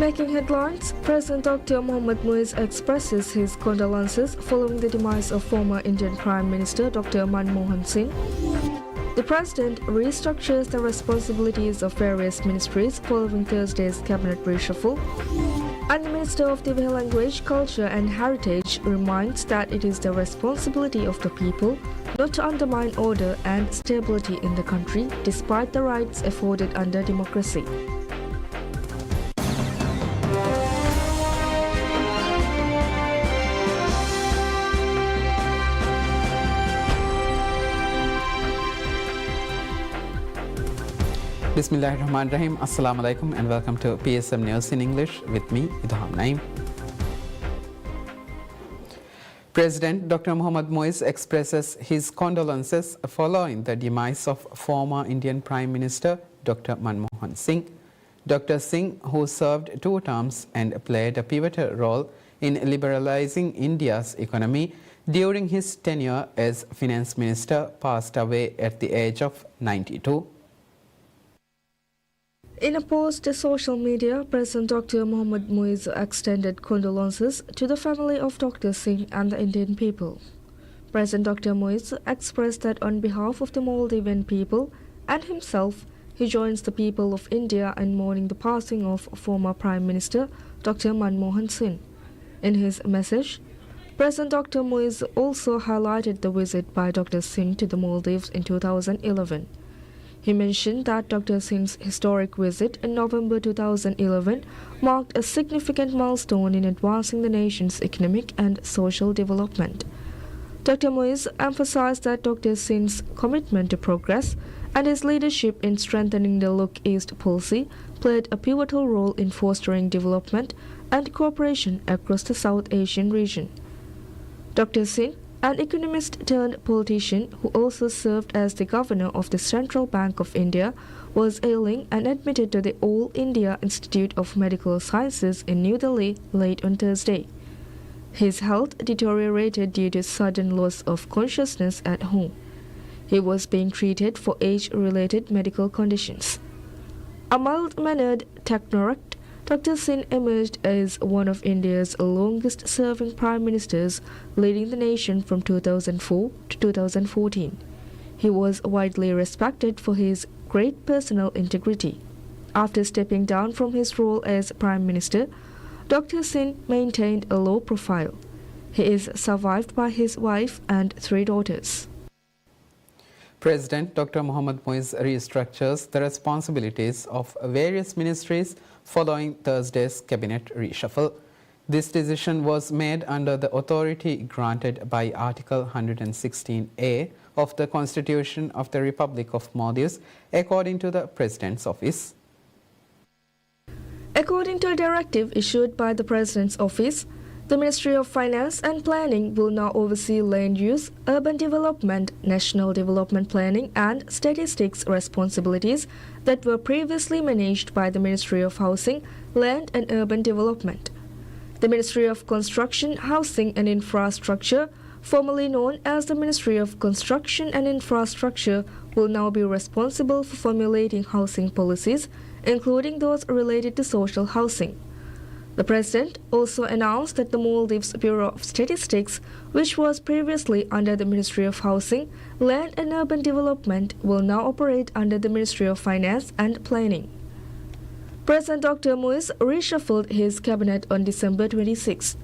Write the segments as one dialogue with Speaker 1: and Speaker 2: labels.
Speaker 1: Making headlines, President Dr. Mohammad Muiz expresses his condolences following the demise of former Indian Prime Minister Dr. Manmohan Singh. The President restructures the responsibilities of various ministries following Thursday's cabinet reshuffle. And the Minister of the Language, Culture and Heritage reminds that it is the responsibility of the people not to undermine order and stability in the country despite the rights afforded under democracy.
Speaker 2: Bismillahirrahmanirrahim. Assalamu alaikum and welcome to PSM News in English with me, Idham Naim. President Dr. Mohammad Muiz expresses his condolences following the demise of former Indian Prime Minister Dr. Manmohan Singh. Dr. Singh, who served 2 terms and played a pivotal role in liberalizing India's economy during his tenure as Finance Minister, passed away at the age of 92.
Speaker 1: In a post to social media, President Dr. Mohammad Muiz extended condolences to the family of Dr. Singh and the Indian people. President Dr. Muiz expressed that on behalf of the Maldivian people and himself, he joins the people of India in mourning the passing of former Prime Minister Dr. Manmohan Singh. In his message, President Dr. Muiz also highlighted the visit by Dr. Singh to the Maldives in 2011. He mentioned that Dr. Singh's historic visit in November 2011 marked a significant milestone in advancing the nation's economic and social development. Dr. Muiz emphasized that Dr. Singh's commitment to progress and his leadership in strengthening the Look East policy played a pivotal role in fostering development and cooperation across the South Asian region. Dr. Singh, an economist turned politician who also served as the governor of the Central Bank of India, was ailing and admitted to the All India Institute of Medical Sciences in New Delhi late on Thursday. His health deteriorated due to sudden loss of consciousness at home. He was being treated for age-related medical conditions. A mild-mannered technocrat, Dr. Singh emerged as one of India's longest-serving prime ministers, leading the nation from 2004 to 2014. He was widely respected for his great personal integrity. After stepping down from his role as prime minister, Dr. Singh maintained a low profile. He is survived by his wife and 3 daughters.
Speaker 2: President Dr. Mohammad Muiz restructures the responsibilities of various ministries following Thursday's cabinet reshuffle. This decision was made under the authority granted by Article 116A of the Constitution of the Republic of Maldives, according to the President's Office.
Speaker 1: According to a directive issued by the President's Office, the Ministry of Finance and Planning will now oversee land use, urban development, national development planning and statistics responsibilities that were previously managed by the Ministry of Housing, Land and Urban Development. The Ministry of Construction, Housing and Infrastructure, formerly known as the Ministry of Construction and Infrastructure, will now be responsible for formulating housing policies, including those related to social housing. The President also announced that the Maldives Bureau of Statistics, which was previously under the Ministry of Housing, Land and Urban Development, will now operate under the Ministry of Finance and Planning. President Dr. Muiz reshuffled his cabinet on December 26.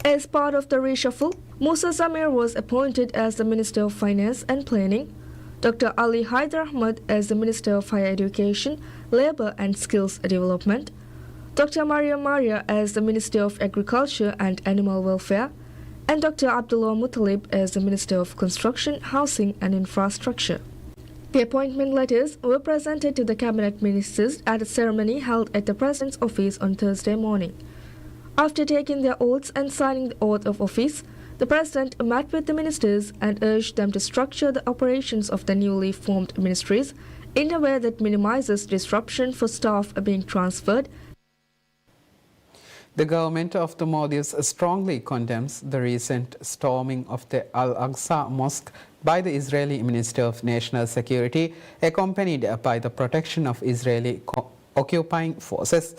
Speaker 1: As part of the reshuffle, Musa Zamir was appointed as the Minister of Finance and Planning, Dr. Ali Haider Ahmad as the Minister of Higher Education, Labour and Skills Development, Dr. Maria Maria as the Minister of Agriculture and Animal Welfare, and Dr. Abdullah Muttalib as the Minister of Construction, Housing and Infrastructure. The appointment letters were presented to the cabinet ministers at a ceremony held at the President's Office on Thursday morning. After taking their oaths and signing the oath of office, the President met with the ministers and urged them to structure the operations of the newly formed ministries in a way that minimizes disruption for staff being transferred.
Speaker 2: The government of the Maldives strongly condemns the recent storming of the Al-Aqsa Mosque by the Israeli Minister of National Security, accompanied by the protection of Israeli occupying forces.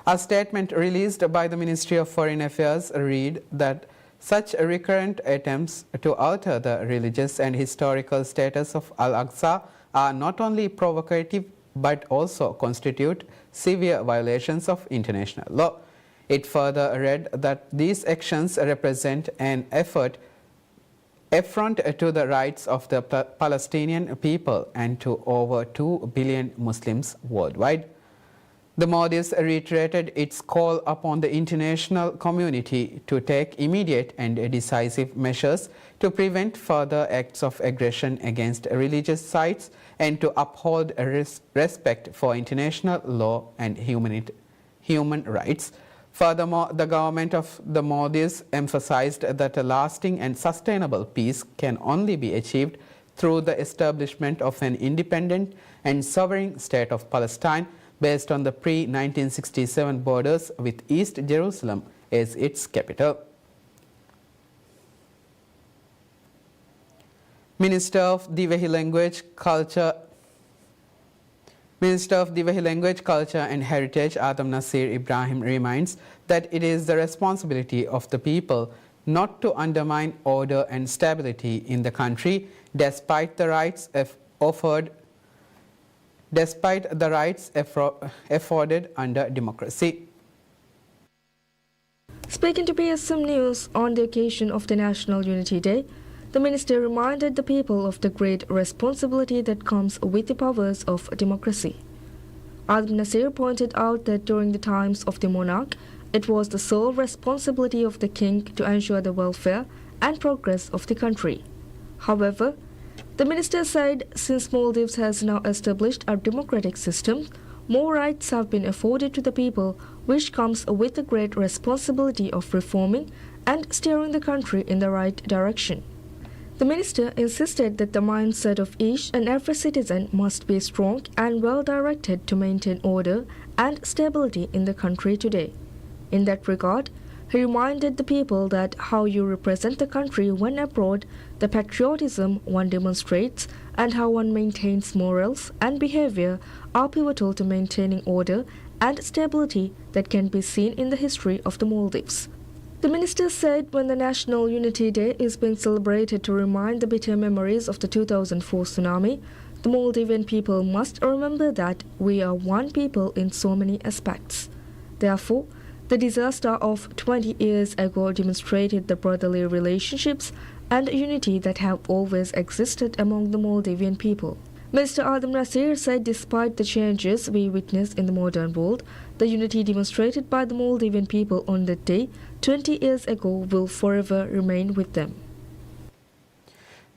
Speaker 2: A statement released by the Ministry of Foreign Affairs read that such recurrent attempts to alter the religious and historical status of Al-Aqsa are not only provocative but also constitute severe violations of international law. It further read that these actions represent an affront to the rights of the Palestinian people and to over 2 billion Muslims worldwide. The Maldives reiterated its call upon the international community to take immediate and decisive measures to prevent further acts of aggression against religious sites and to uphold respect for international law and human rights. Furthermore, the government of the Maldives emphasized that a lasting and sustainable peace can only be achieved through the establishment of an independent and sovereign state of Palestine based on the pre-1967 borders with East Jerusalem as its capital. Minister of Divehi Language, Culture and Heritage Adam Nasir Ibrahim reminds that it is the responsibility of the people not to undermine order and stability in the country despite the rights afforded under democracy.
Speaker 1: Speaking to PSM News on the occasion of the National Unity Day, the minister reminded the people of the great responsibility that comes with the powers of democracy. Adam Nasir pointed out that during the times of the monarch, it was the sole responsibility of the king to ensure the welfare and progress of the country. However, the minister said since Maldives has now established a democratic system, more rights have been afforded to the people, which comes with the great responsibility of reforming and steering the country in the right direction. The minister insisted that the mindset of each and every citizen must be strong and well directed to maintain order and stability in the country today. In that regard, he reminded the people that how you represent the country when abroad, the patriotism one demonstrates, and how one maintains morals and behavior are pivotal to maintaining order and stability that can be seen in the history of the Maldives. The minister said when the National Unity Day is being celebrated to remind the bitter memories of the 2004 tsunami, the Maldivian people must remember that we are one people in so many aspects. Therefore, the disaster of 20 years ago demonstrated the brotherly relationships and unity that have always existed among the Maldivian people. Mr. Adam Nasir said despite the changes we witness in the modern world, the unity demonstrated by the Maldivian people on that day 20 years ago will forever remain with them.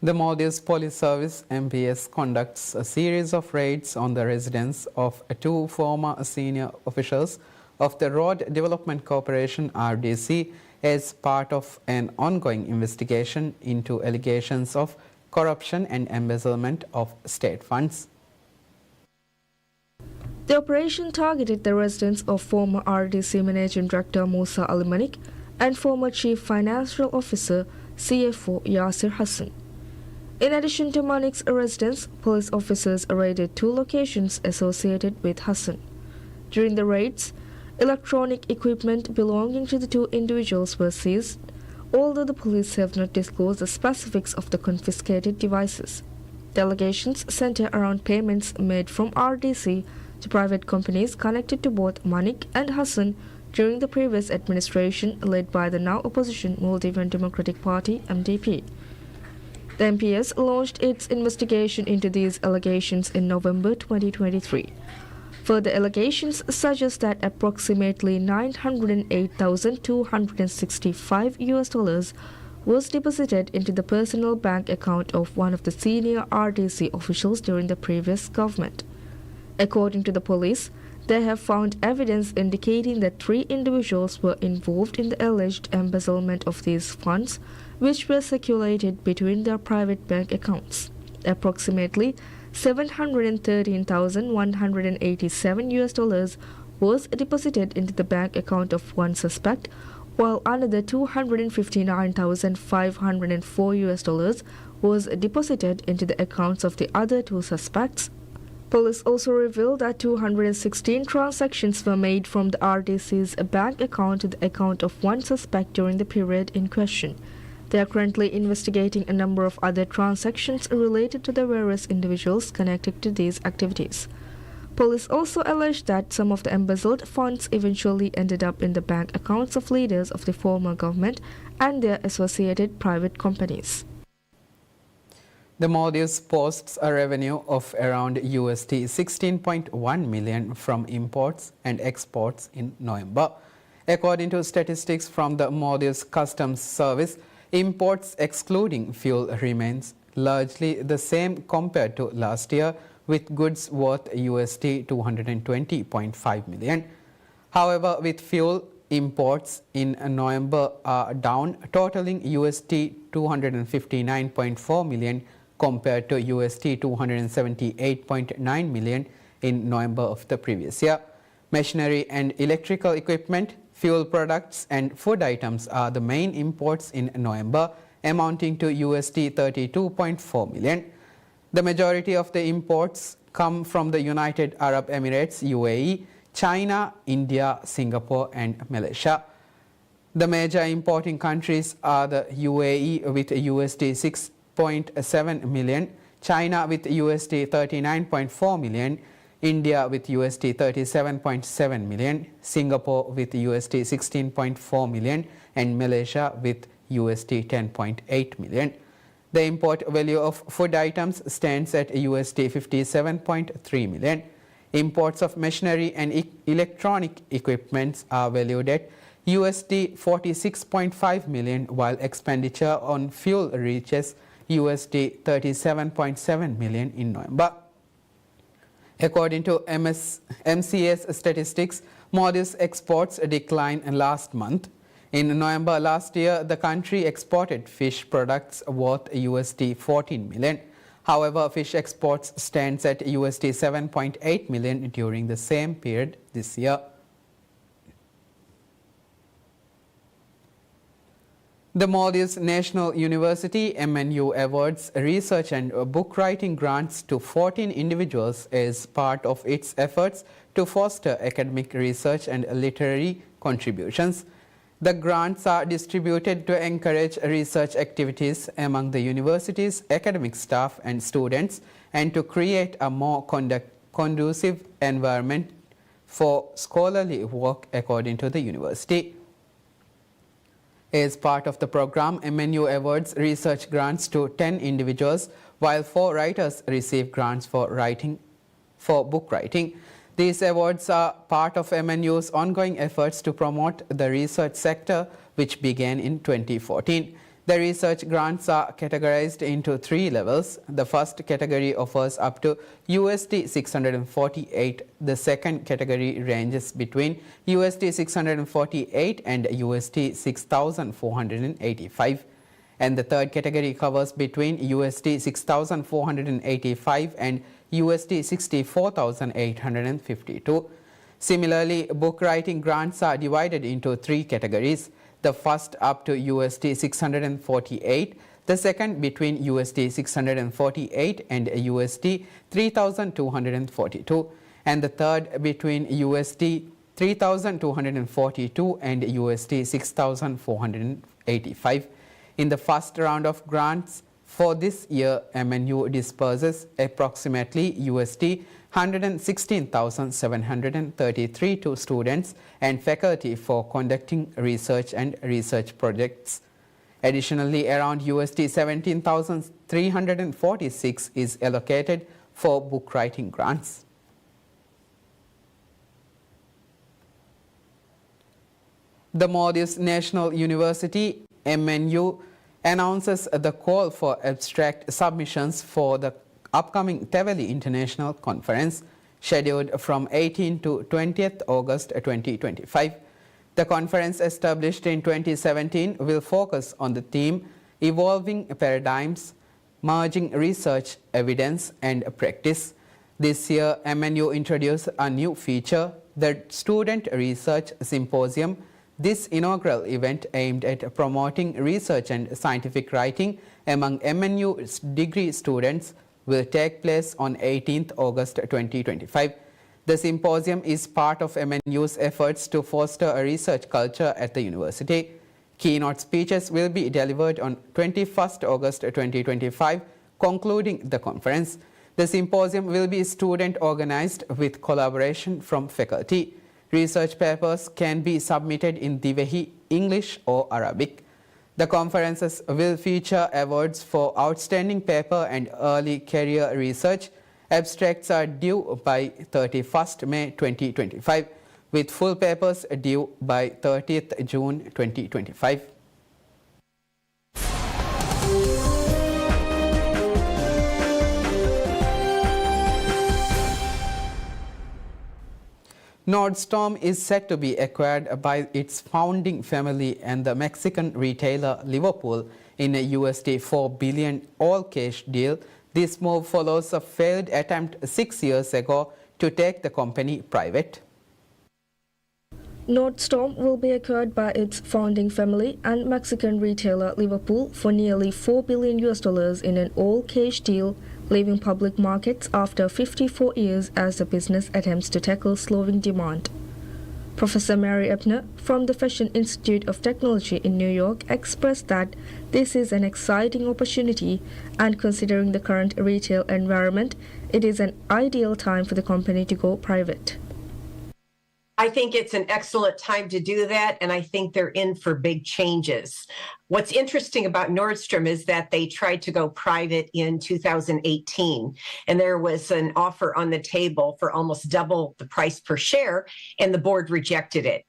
Speaker 2: The Maldives Police Service MPS conducts a series of raids on the residence of two former senior officials of the Road Development Corporation RDC as part of an ongoing investigation into allegations of corruption and embezzlement of state funds.
Speaker 1: The operation targeted the residence of former RDC Managing Director Musa Al Manik and former Chief Financial Officer CFO Yasir Hassan. In addition to Manik's residence, police officers raided two locations associated with Hassan. During the raids, electronic equipment belonging to the two individuals were seized, although the police have not disclosed the specifics of the confiscated devices. The allegations center around payments made from RDC to private companies connected to both Manik and Hassan during the previous administration led by the now opposition Maldivian Democratic Party MDP. The MPS launched its investigation into these allegations in November 2023. Further allegations suggest that approximately $908,265 was deposited into the personal bank account of one of the senior RDC officials during the previous government. According to the police, they have found evidence indicating that three individuals were involved in the alleged embezzlement of these funds, which were circulated between their private bank accounts. Approximately $713,187 was deposited into the bank account of one suspect, while another $259,504 was deposited into the accounts of the other two suspects. Police also revealed that 216 transactions were made from the RDC's bank account to the account of one suspect during the period in question. They are currently investigating a number of other transactions related to the various individuals connected to these activities. Police also alleged that some of the embezzled funds eventually ended up in the bank accounts of leaders of the former government and their associated private companies.
Speaker 2: The Maldives posts a revenue of around USD 16.1 million from imports and exports in November. According to statistics from the Maldives Customs Service, imports excluding fuel remains largely the same compared to last year, with goods worth USD 220.5 million. However, with fuel, imports in November are down, totaling USD 259.4 million compared to USD 278.9 million in November of the previous year. Machinery and electrical equipment, fuel products and food items are the main imports in November, amounting to USD 32.4 million. The majority of the imports come from the United Arab Emirates, UAE, China, India, Singapore and Malaysia. The major importing countries are the UAE with USD 6.7 million, China with USD 39.4 million, India with USD 37.7 million, Singapore with USD 16.4 million and Malaysia with USD 10.8 million. The import value of food items stands at USD 57.3 million. Imports of machinery and electronic equipments are valued at USD 46.5 million, while expenditure on fuel reaches USD 37.7 million in November. According to MCA's statistics, Maldives exports declined last month. In November last year, the country exported fish products worth USD 14 million. However, fish exports stands at USD 7.8 million during the same period this year. The Maldives National University MNU awards research and book writing grants to 14 individuals as part of its efforts to foster academic research and literary contributions. The grants are distributed to encourage research activities among the university's academic staff and students and to create a more conducive environment for scholarly work, according to the university. As part of the program, MNU awards research grants to 10 individuals, while 4 writers receive grants for book writing. These awards are part of MNU's ongoing efforts to promote the research sector, which began in 2014. The research grants are categorized into 3 levels. The first category offers up to USD 648. The second category ranges between USD 648 and USD 6,485. And the third category covers between USD 6,485 and USD 64,852. Similarly, book writing grants are divided into 3 categories. The first up to USD 648, the second between USD 648 and USD 3,242, and the third between USD 3,242 and USD 6,485. In the first round of grants for this year, MNU disperses approximately USD 116,733 to students and faculty for conducting research and research projects. Additionally, around USD 17,346 is allocated for book writing grants. The Maldives National University MNU announces the call for abstract submissions for the upcoming Teveli International Conference, scheduled from 18 to 20th August 2025. The conference, established in 2017, will focus on the theme Evolving Paradigms, Merging Research, Evidence and Practice. This year, MNU introduced a new feature, the Student Research Symposium. This inaugural event aimed at promoting research and scientific writing among MNU's degree students will take place on 18th August 2025. The symposium is part of MNU's efforts to foster a research culture at the university. Keynote speeches will be delivered on 21st August 2025, concluding the conference. The symposium will be student-organized with collaboration from faculty. Research papers can be submitted in Divehi, English or Arabic. The conferences will feature awards for outstanding paper and early career research. Abstracts are due by 31st May 2025, with full papers due by 30th June 2025. Nordstrom is set to be acquired by its founding family and the Mexican retailer Liverpool in a $4 billion all-cash deal. This move follows a failed attempt 6 years ago to take the company private.
Speaker 1: Nordstrom will be acquired by its founding family and Mexican retailer Liverpool for nearly $4 billion in an all-cash deal, leaving public markets after 54 years as the business attempts to tackle slowing demand. Professor Mary Ebner from the Fashion Institute of Technology in New York expressed that this is an exciting opportunity, and considering the current retail environment, it is an ideal time for the company to go private.
Speaker 3: I think it's an excellent time to do that, and I think they're in for big changes. What's interesting about Nordstrom is that they tried to go private in 2018, and there was an offer on the table for almost double the price per share, and the board rejected it.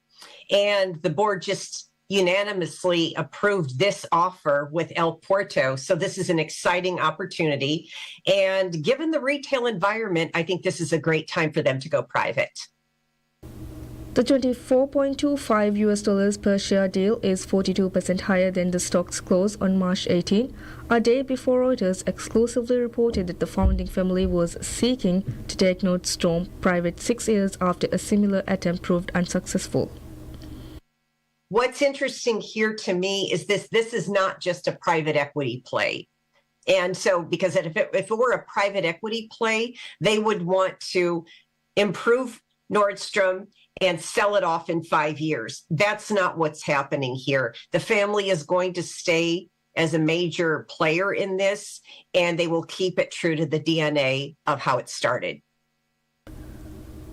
Speaker 3: And the board just unanimously approved this offer with El Porto. So this is an exciting opportunity. And given the retail environment, I think this is a great time for them to go private.
Speaker 1: The $24.25 per share deal is 42% higher than the stock's close on March 18, a day before Reuters exclusively reported that the founding family was seeking to take Nordstrom private 6 years after a similar attempt proved unsuccessful.
Speaker 3: What's interesting here to me is this is not just a private equity play. And so, because if it were a private equity play, they would want to improve Nordstrom and sell it off in 5 years. That's not what's happening here. The family is going to stay as a major player in this, and they will keep it true to the DNA of how it started.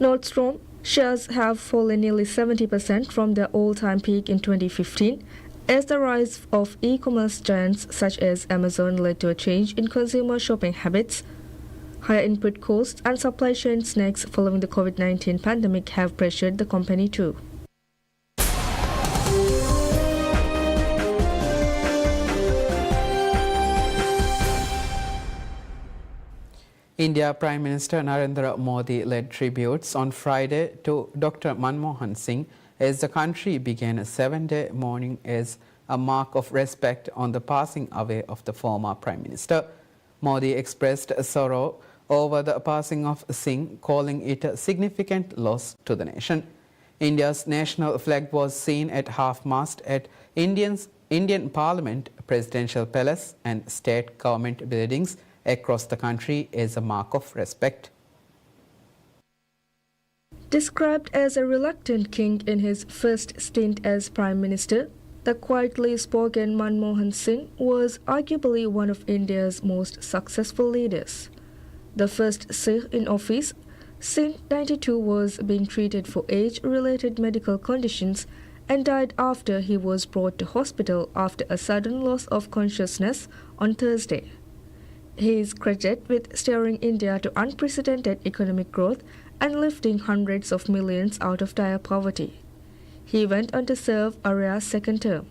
Speaker 1: Nordstrom shares have fallen nearly 70% from their all-time peak in 2015, as the rise of e-commerce giants such as Amazon led to a change in consumer shopping habits. Higher input costs and supply chain snags following the COVID-19 pandemic have pressured the company too.
Speaker 2: India Prime Minister Narendra Modi led tributes on Friday to Dr. Manmohan Singh as the country began a 7-day mourning as a mark of respect on the passing away of the former Prime Minister. Modi expressed sorrow over the passing of Singh, calling it a significant loss to the nation. India's national flag was seen at half-mast at Indian Parliament, Presidential Palace and state government buildings across the country as a mark of respect.
Speaker 1: Described as a reluctant king in his first stint as Prime Minister, the quietly spoken Manmohan Singh was arguably one of India's most successful leaders. The first Sikh in office, Singh, 92, was being treated for age-related medical conditions and died after he was brought to hospital after a sudden loss of consciousness on Thursday. He is credited with steering India to unprecedented economic growth and lifting hundreds of millions out of dire poverty. He went on to serve a rare second term.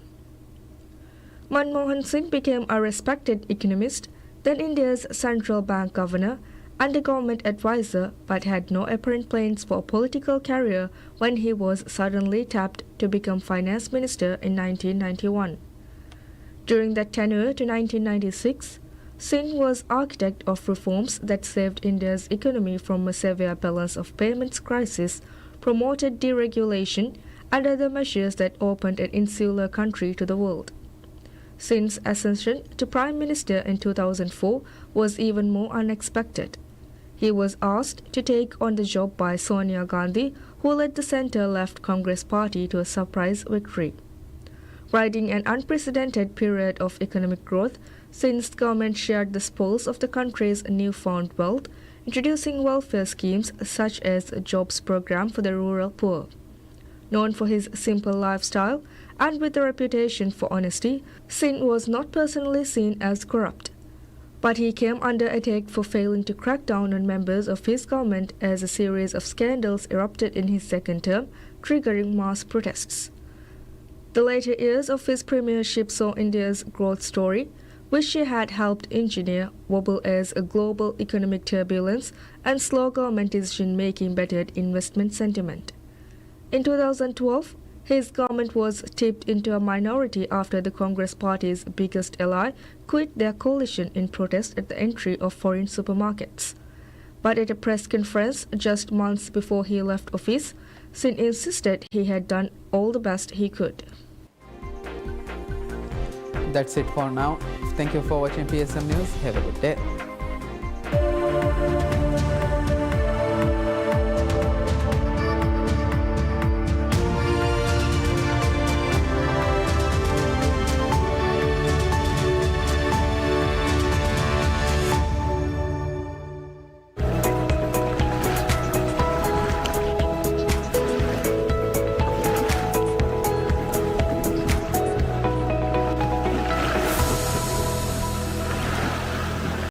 Speaker 1: Manmohan Singh became a respected economist, then India's central bank governor, and a government advisor, but had no apparent plans for a political career when he was suddenly tapped to become finance minister in 1991. During that tenure to 1996, Singh was architect of reforms that saved India's economy from a severe balance of payments crisis, promoted deregulation, and other measures that opened an insular country to the world. Singh's ascension to Prime Minister in 2004 was even more unexpected. He was asked to take on the job by Sonia Gandhi, who led the centre-left Congress party to a surprise victory. Riding an unprecedented period of economic growth, Singh's government shared the spoils of the country's newfound wealth, introducing welfare schemes such as a jobs program for the rural poor. Known for his simple lifestyle and with a reputation for honesty, Singh was not personally seen as corrupt. But he came under attack for failing to crack down on members of his government as a series of scandals erupted in his second term, triggering mass protests. The later years of his premiership saw India's growth story, which he had helped engineer, wobble as a global economic turbulence and slow government decision-making bettered investment sentiment. In 2012, his government was tipped into a minority after the Congress party's biggest ally quit their coalition in protest at the entry of foreign supermarkets. But at a press conference just months before he left office, Singh insisted he had done all the best he could.
Speaker 2: That's it for now. Thank you for watching PSM News. Have a good day.